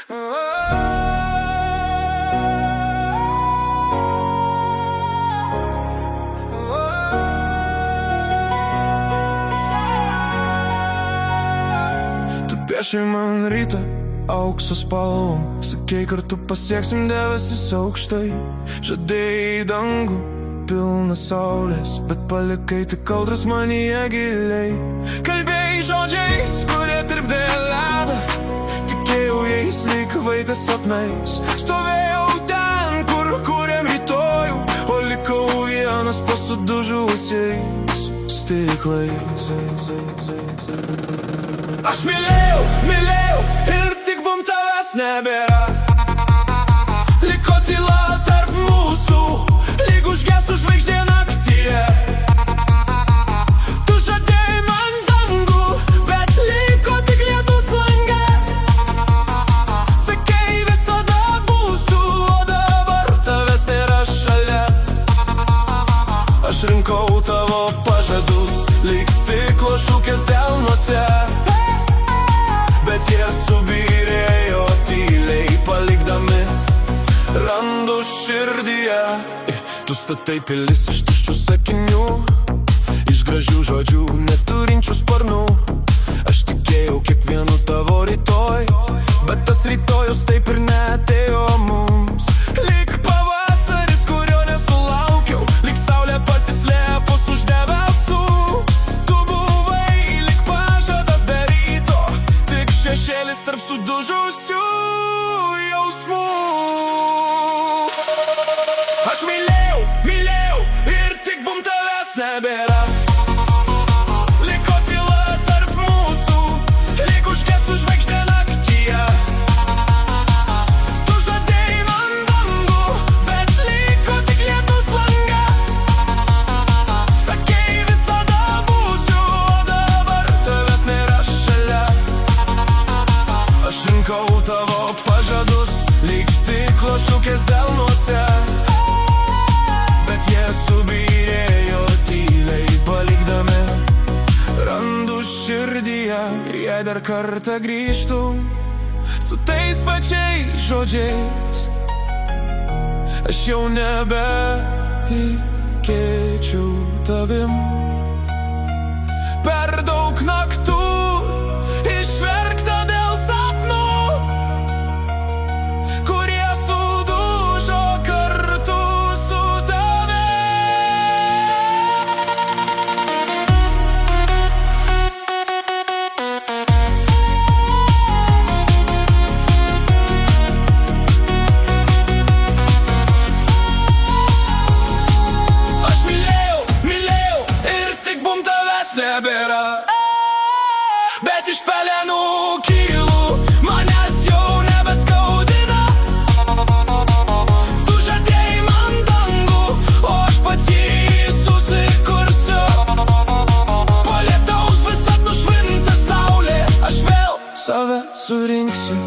Tu piešai man rytą aukso spalvom, sakei, kartu pasieksim debesis aukštai. Žadėjai dangų pilną saulės, bet palikai tik audras manyje giliai. Kalbėjai žodžiais, kurie tirpdė ledą, tikėjau jais lyg vaikas sapnais. Stovėjau ten, kur kūrėm rytojų, o likau vienas po sudužusiais stiklais. Aš mylėjau, mylėjau ir tik bum tavęs nebėra. Liko tyla tarp mūsų, lyg užgesų žvaigždė naktyje. Tu žadėjai man dangų, bet liko tik lietus lange. Sakei, visada būsiu, o dabar tavęs nėra šalia. Aš rinkau tavo pažadus, lyg stiklo šukės delnuose, bet jie subyrėjo tyliai palikdami randų širdyje. Tu statai pilis iš tuščių sakinių, iš gražių žodžių neturinčių sparnų. Aš tikėjau kiekvienu tavo rytoj, bet tas rytojus taip ir neatėjo mums. Lyg pavasaris, kurio nesulaukiau, lyg saulė pasislėpus už debesų. Tu buvai lyg pažadas be ryto, tik šešėlis tarp sudužusių jausmų. Aš mylėjau, mylėjau ir tik bum tavęs nebėra. Liko tyla tarp mūsų, lyg užgesų žvaigždė naktyje. Tu žadėjai man dangų, bet liko tik lietus lange. Sakei, visada būsiu, o dabar tavęs nėra šalia. Aš rinkau tavo pažadus, lyg stiklo šukės delnuose, bet jie subyrėjo tyliai palikdami randų širdyje. Ir jei dar kartą grįžtų su tais pačiais žodžiais, aš jau nebe tikėčiau tavim. Per daug naktų išverkta dėl sapnų, kurie sudužo kartu su tavim. Aš mylėjau, mylėjau ir tik bum tavęs nebėra. Bet iš pelenų kylu, manęs jau nebeskaudina. Tu žadėjai man dangų, o aš pats jį susikursiu. Po lietaus visad nušvinta saulė, aš vėl save surinksiu.